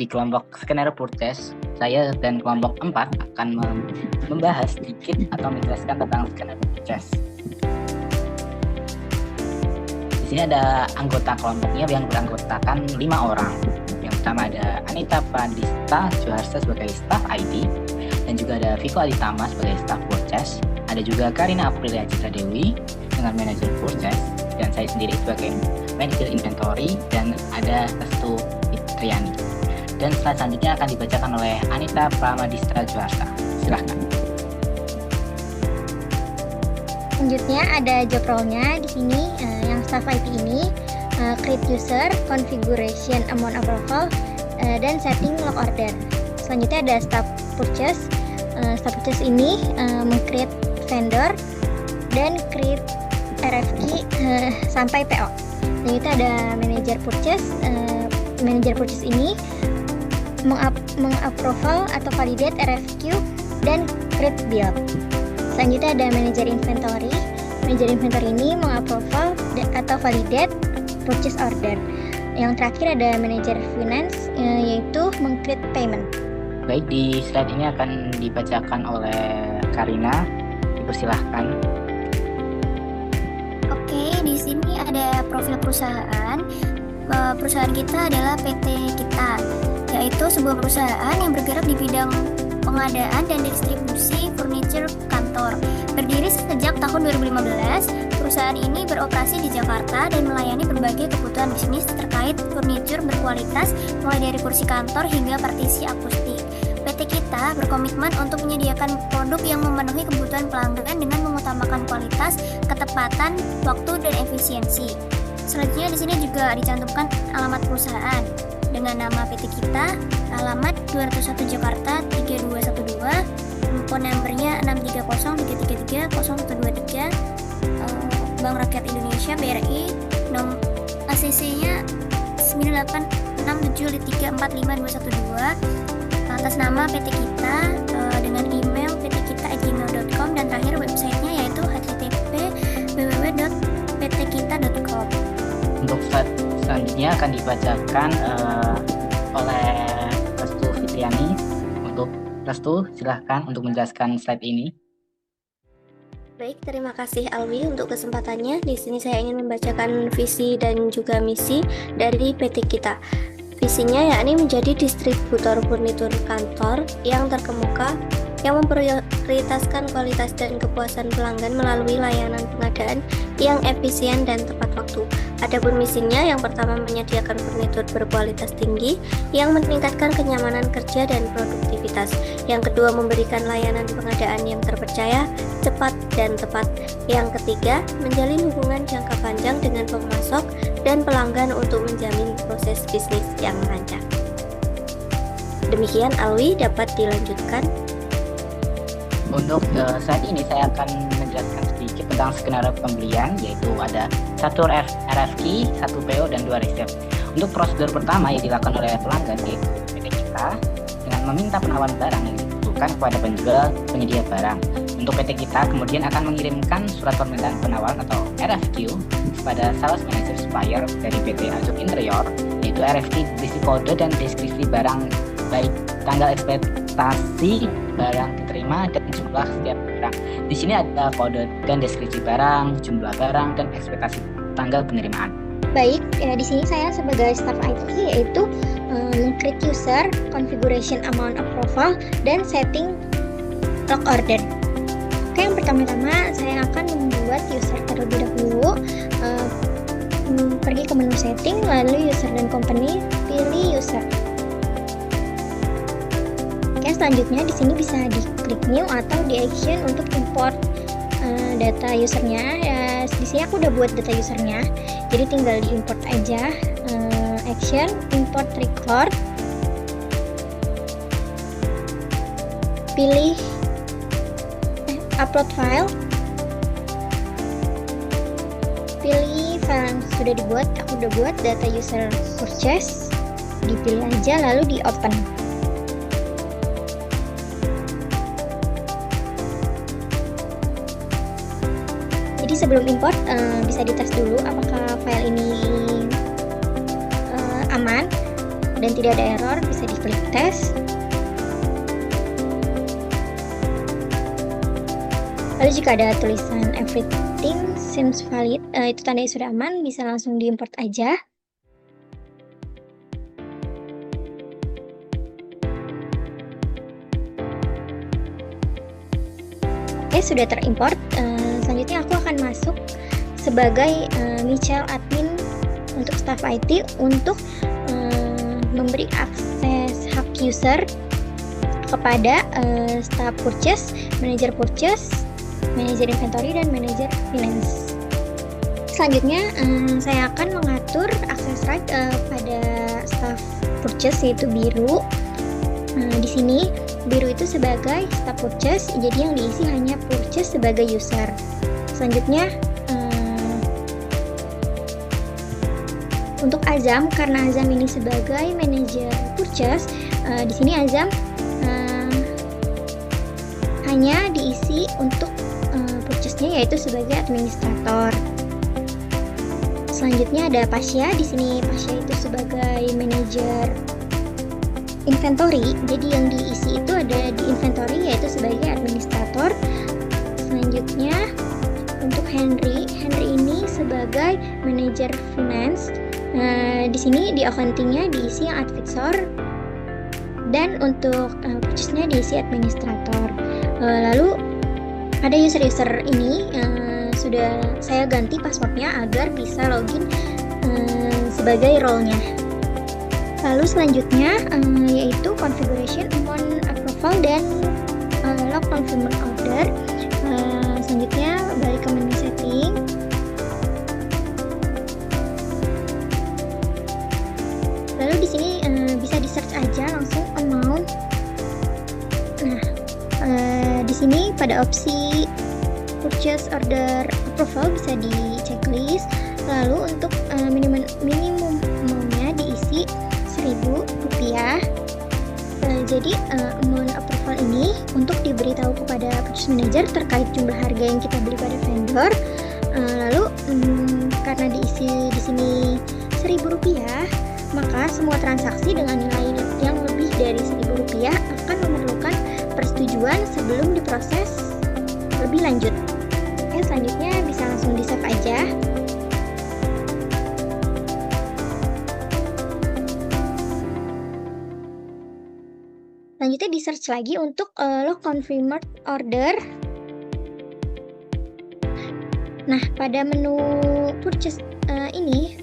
kelompok skenario purchase, saya dan kelompok 4 akan membahas sedikit atau menjelaskan tentang skenario purchase. Di sini ada anggota kelompoknya yang beranggotakan 5 orang. Yang pertama ada Anita Pradista Joharsa sebagai staff IT, dan juga ada Viko Aditama sebagai staff purchase. Ada juga Karina Aprilia Citra Dewi dengan manajer purchase, dan saya sendiri sebagai manajer inventory, dan ada Restu Fitriani. Dan selanjutnya akan dibacakan oleh Anita Pramadistra Joharsa. Silahkan. Selanjutnya ada job role-nya di sini. Yang staff IT ini create user, configuration, amount approval, dan setting log order. Selanjutnya ada staff purchase. Staff purchase ini meng-create vendor dan create RFQ sampai PO. Selanjutnya ada manager purchase. Manager purchase ini mengapproval atau validate RFQ dan create build. Selanjutnya ada manager inventory. Manager inventory ini mengapproval atau validate purchase order. Yang terakhir ada manager finance, yaitu meng-create payment. Baik, di slide ini akan dibacakan oleh Karina. Dipersilahkan. Oke, di sini ada profil perusahaan. Perusahaan kita adalah PT Kita, yaitu sebuah perusahaan yang bergerak di bidang pengadaan dan distribusi furniture kantor. Berdiri sejak tahun 2015, perusahaan ini beroperasi di Jakarta dan melayani berbagai kebutuhan bisnis terkait furniture berkualitas, mulai dari kursi kantor hingga partisi akustik. PT Kita berkomitmen untuk menyediakan produk yang memenuhi kebutuhan pelanggan dengan mengutamakan kualitas, ketepatan, waktu, dan efisiensi. Selanjutnya di sini juga dicantumkan alamat perusahaan dengan nama PT Kita, alamat 201 Jakarta 3212, phone numbernya 630-333-0123, Bank Rakyat Indonesia BRI, ACC-nya 986734512, atas nama PT Kita, dengan email ptkita@gmail.com, dan terakhir websitenya yaitu http://www.ptkita.com. Untuk slide selanjutnya akan dibacakan oleh Restu Fitriani. Untuk Restu, silahkan untuk menjelaskan slide ini. Baik, terima kasih Alwi untuk kesempatannya. Di sini saya ingin membacakan visi dan juga misi dari PT Kita. Visinya yakni menjadi distributor furnitur kantor yang terkemuka, yang memprioritaskan kualitas dan kepuasan pelanggan melalui layanan pengadaan yang efisien dan tepat waktu. Adapun misinya, yang pertama menyediakan furnitur berkualitas tinggi yang meningkatkan kenyamanan kerja dan produktivitas. Yang kedua, memberikan layanan pengadaan yang terpercaya, cepat, dan tepat. Yang ketiga, menjalin hubungan jangka panjang dengan pemasok dan pelanggan untuk menjamin proses bisnis yang lancar. Demikian Alwi, dapat dilanjutkan. Untuk saat ini saya akan menjelaskan sedikit tentang skenario pembelian, yaitu ada 1 RFQ, 1 PO, dan 2 resep. Untuk prosedur pertama yang dilakukan oleh pelanggan yaitu PT Kita dengan meminta penawaran barang yang dibutuhkan kepada penjual penyedia barang. Untuk PT Kita kemudian akan mengirimkan surat permintaan penawaran atau RFQ kepada sales manager supplier dari PT Azub Interior, yaitu RFQ berisi kode dan deskripsi barang, baik tanggal ekspektasi barang diterima dan jumlah setiap barang. Di sini ada kode dan deskripsi barang, jumlah barang, dan ekspektasi tanggal penerimaan. Baik, di sini saya sebagai staff IT yaitu create user, configuration, amount approval, dan setting log order. Oke, yang pertama-tama saya akan membuat user terlebih dahulu. Pergi ke menu setting, lalu user dan company, pilih user. Oke, selanjutnya di sini bisa diklik new atau di action untuk import data usernya. Di sini aku udah buat data usernya, jadi tinggal diimport aja. Action, import record, pilih upload file, pilih file yang sudah dibuat. Aku udah buat data user purchase, dipilih aja lalu di open. Jadi sebelum import bisa dites dulu apakah file ini aman. dan tidak ada error, bisa diklik tes. Lalu jika ada tulisan everything seems valid, itu tandanya sudah aman, bisa langsung diimport aja. Oke, sudah terimport. Selanjutnya aku akan masuk sebagai Michelle admin untuk staff IT untuk memberi akses hak user kepada staff purchase, manager purchase, manager inventory, dan manager finance. Selanjutnya saya akan mengatur akses right pada staff purchase, yaitu biru. Di sini biru itu sebagai staff purchase, jadi yang diisi hanya purchase sebagai user. Selanjutnya untuk Azam, karena Azam ini sebagai manajer purchase, di sini Azam hanya diisi untuk purchase-nya, yaitu sebagai administrator. Selanjutnya ada Pasya, di sini Pasya itu sebagai manajer inventory, jadi yang diisi itu ada di inventory, yaitu sebagai administrator. Selanjutnya untuk Henry ini sebagai manajer finance. Di sini di accounting-nya diisi yang advisor, dan untuk purchase-nya diisi administrator. Lalu ada user-user ini sudah saya ganti passwordnya agar bisa login sebagai role-nya. Lalu selanjutnya yaitu configuration amount approval dan log confirmed order. Selanjutnya balik ke menu setting. Lalu di sini bisa di search aja langsung amount. Nah, di sini pada opsi purchase order approval bisa di checklist. Lalu untuk minimum amount-nya diisi Rp1.000. Jadi amount approval ini untuk diberitahu kepada purchase manager terkait jumlah harga yang kita beli pada vendor. Lalu karena diisi di sini Rp1.000, maka semua transaksi dengan nilai yang lebih dari Rp1.000 akan memerlukan persetujuan sebelum diproses lebih lanjut. Oke, selanjutnya bisa langsung di save aja. Selanjutnya di search lagi untuk log confirmed order. Nah, pada menu purchase ini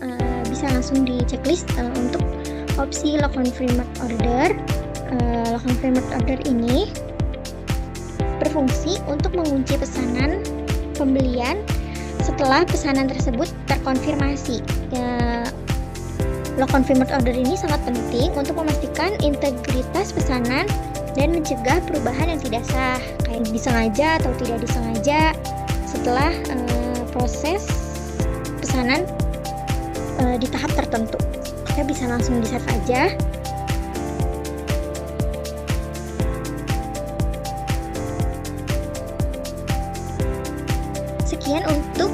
bisa langsung di checklist untuk opsi log confirmed order. Log confirmed order ini berfungsi untuk mengunci pesanan pembelian setelah pesanan tersebut terkonfirmasi. Log confirmed order ini sangat penting untuk memastikan integritas pesanan dan mencegah perubahan yang tidak sah, kayak disengaja atau tidak disengaja setelah proses pesanan di tahap tertentu. Kita bisa langsung di save aja. Sekian untuk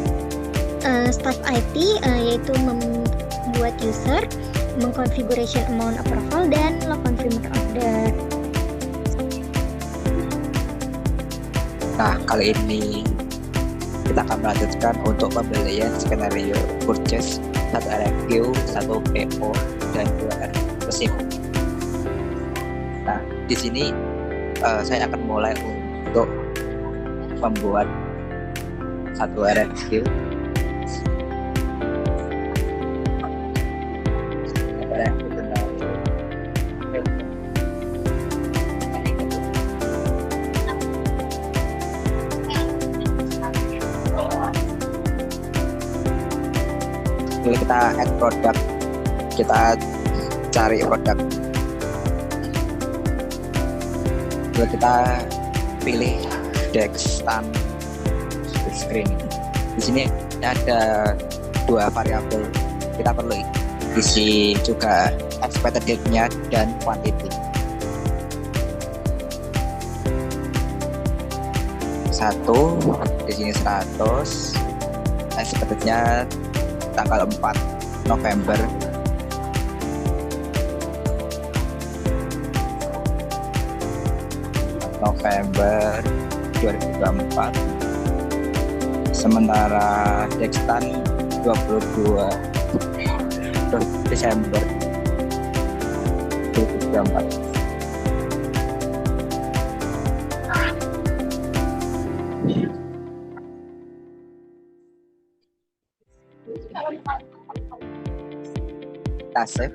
staff IT, yaitu membuat user, mengkonfiguration amount approval, dan log confirmed order. Nah, kali ini kita akan melanjutkan untuk pembelian skenario purchase 1 RFQ, 1 PO, dan 2 receipt. Nah, di sini saya akan mulai untuk membuat 1 RFQ. Lalu kita add produk, kita cari produk, lalu kita pilih Dextan screen. Di sini ada 2 variabel, kita perlu isi juga expected date-nya dan quantity. 1 di sini 100, expected-nya tanggal 4 November. November 2024. Sementara Dextan 22 Desember 2024. Kita save.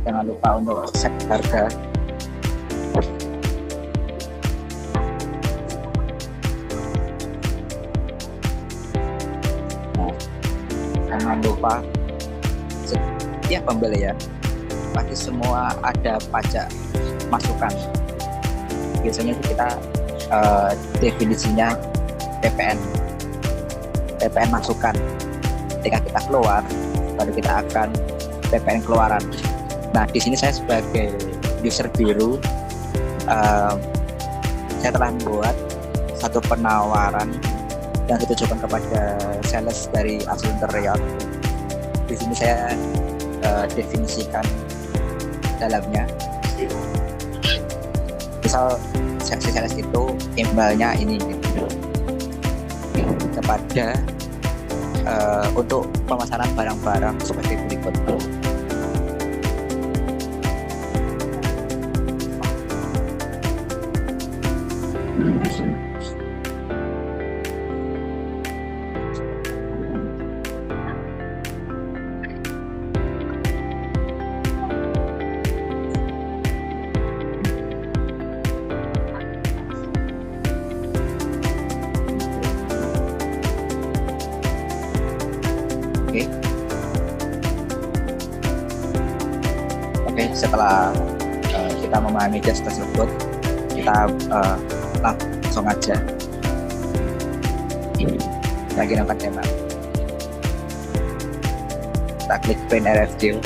Jangan lupa untuk set harga. Nah, jangan lupa setiap pembelian pasti semua ada pajak masukan. Biasanya itu kita definisinya PPN masukan. Ketika kita keluar, baru kita akan PPN keluaran. Nah, di sini saya sebagai user biru, saya telah membuat satu penawaran yang ditujukan kepada sales dari Asli Interior. Di sini saya definisikan dalamnya. Misal si sales itu imbalnya ini gitu, kepada untuk pemasaran barang-barang seperti berikut. Oke, setelah kita memahami jas tersebut, kita langsung aja lagi nonton tema. Kita klik print RFQ.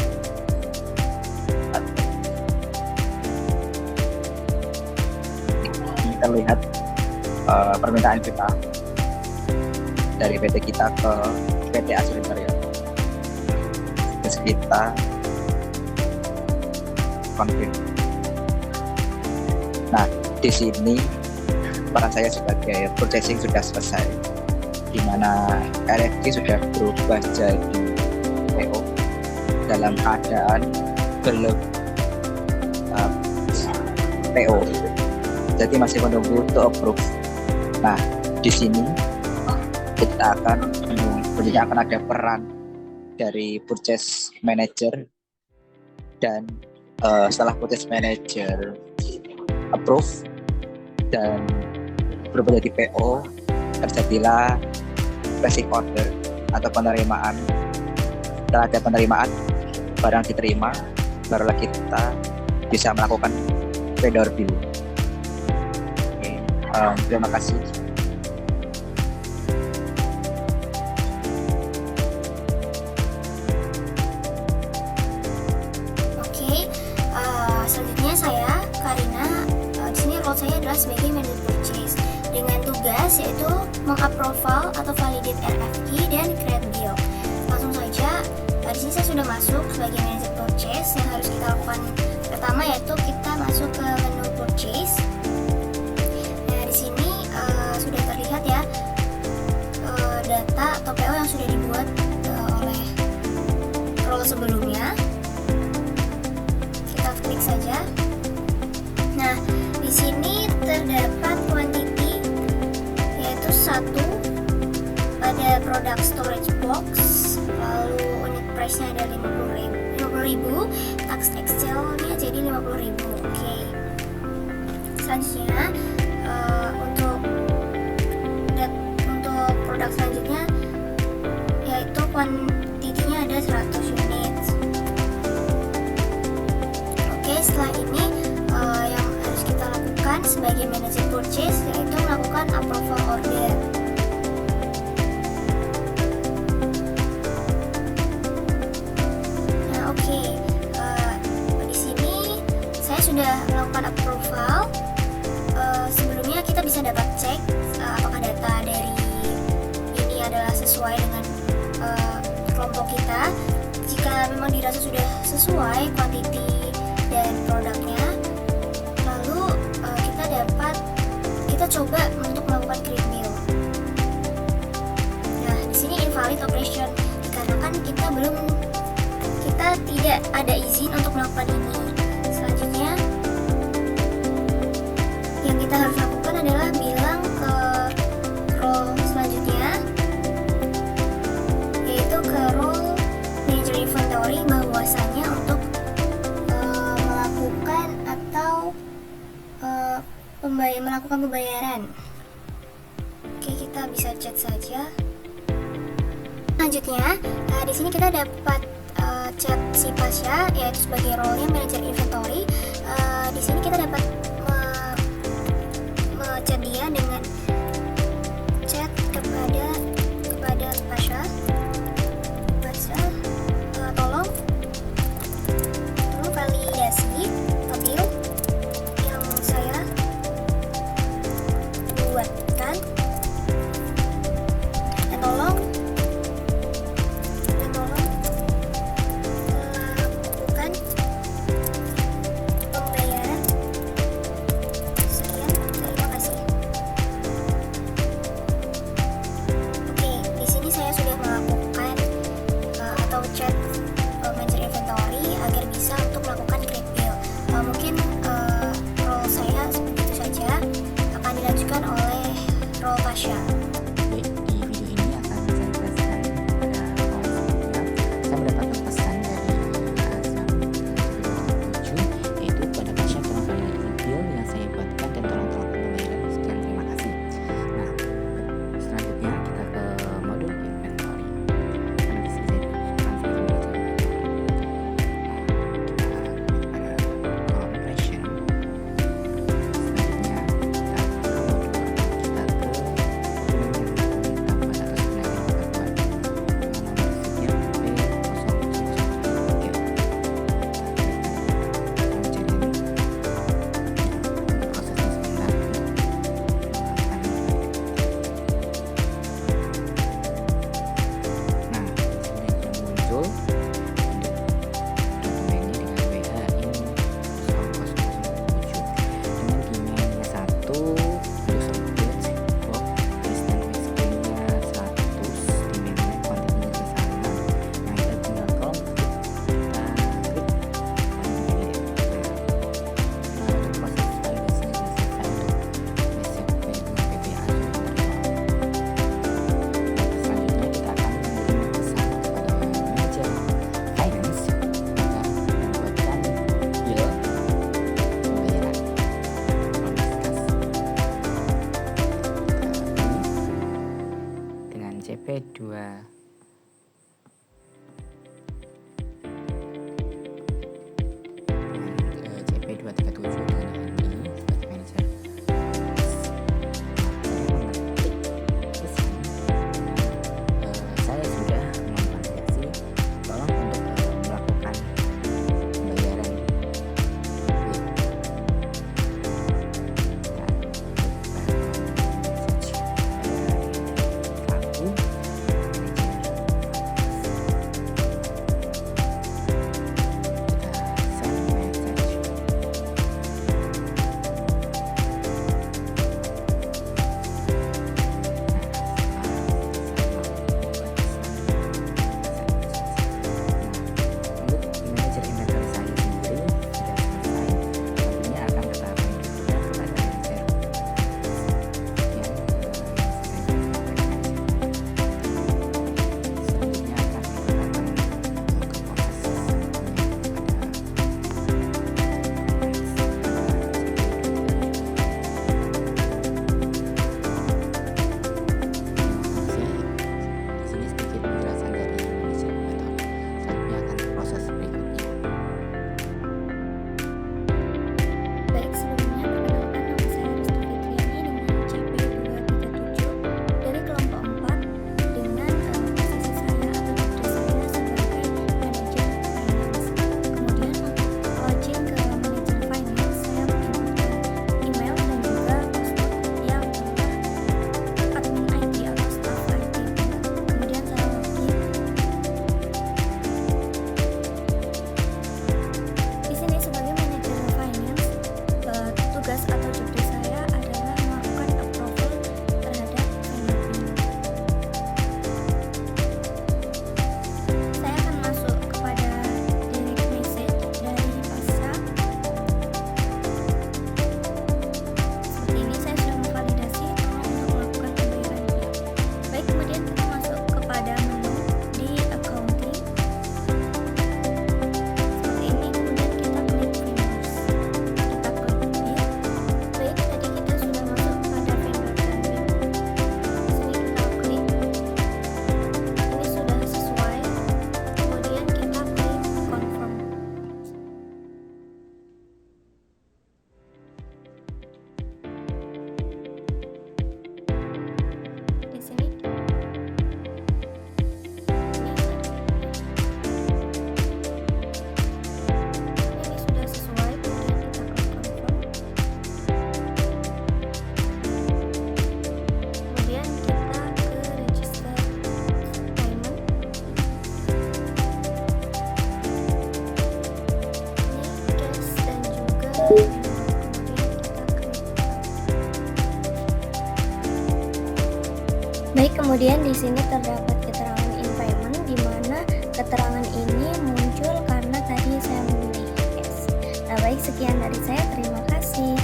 Kita lihat permintaan kita dari PT kita ke PT Asli Interior. Terus kita konfirm. Nah, di sini peran saya sebagai purchasing sudah selesai, di mana RFQ sudah berubah jadi PO dalam keadaan belum PO, jadi masih menunggu to approve. Nah, di sini kita akan ada peran dari purchase manager, dan setelah purchase manager approve dan berubah jadi PO, terjadilah placing order atau penerimaan. Setelah ada penerimaan, barang diterima, barulah kita bisa melakukan vendor bill. Oke, terima kasih. Selanjutnya saya, Karina, di sini role saya adalah sebagai manager purchase dengan tugas yaitu mengapproval atau validate RFQ dan create deal. Langsung saja, di sini saya sudah masuk sebagai manager purchase. Yang harus kita lakukan pertama yaitu kita masuk ke menu purchase. Nah, di sini sudah terlihat ya data atau PO yang sudah dibuat oleh role sebelumnya. Klik saja. Nah, di sini terdapat quantity yaitu 1 pada produk storage box, lalu unit price-nya ada 50.000, tax excel-nya jadi 50.000. Oke. Selanjutnya untuk produk selanjutnya yaitu quantity-nya ada 100 unit. Setelah ini yang harus kita lakukan sebagai manager purchase yaitu melakukan approval order. Nah, oke. Di sini saya sudah melakukan approval. Sebelumnya kita bisa dapat cek apakah data dari ini adalah sesuai dengan kelompok kita. Jika memang dirasa sudah sesuai quantity dan produknya, kita coba untuk melakukan create bill. Nah, di sini invalid operation dikarenakan kita tidak ada izin untuk melakukan ini. Selanjutnya yang kita harus lakukan adalah bilang ke role selanjutnya, yaitu ke role manager inventory, bahwasanya untuk melakukan atau melakukan pembayaran. Oke, kita bisa chat saja. Selanjutnya, di sini kita dapat chat si Pasha, yaitu sebagai role-nya manager inventory. Di sini kita dapat chat dia dengan chat kepada Pasha. Tolong validasi bill yang saya buatkan, dan tolong lakukan pembayaran. Sekian, terima kasih. Oke, di sini saya sudah melakukan atau chat manager inventory agar bisa untuk melakukan create bill. Mungkin role saya seperti itu saja, akan dilanjutkan oleh role Pasha. Baik, di video ini akan saya jelaskan pada awal sebelumnya. Saya mendapatkan pesan dari Azam 7, yaitu pada Pasha tolong validasi bill yang saya buatkan dan tolong pembayaran. Sekian, terima kasih. Nah, selanjutnya kita ke modul inventory. Karena di sini saya configure operation. Selanjutnya CP2 CP237 dengan ini sebagai manajer. Saya sudah memvalidasi, tolong untuk melakukan pembayaran. Kemudian di sini terdapat keterangan in payment, di mana keterangan ini muncul karena tadi saya memilih S. Nah, baik, sekian dari saya. Terima kasih.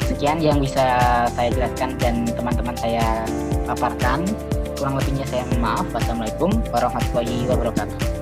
Sekian yang bisa saya jelaskan dan teman-teman saya paparkan. Kurang lebihnya saya mohon maaf. Wassalamualaikum warahmatullahi wabarakatuh.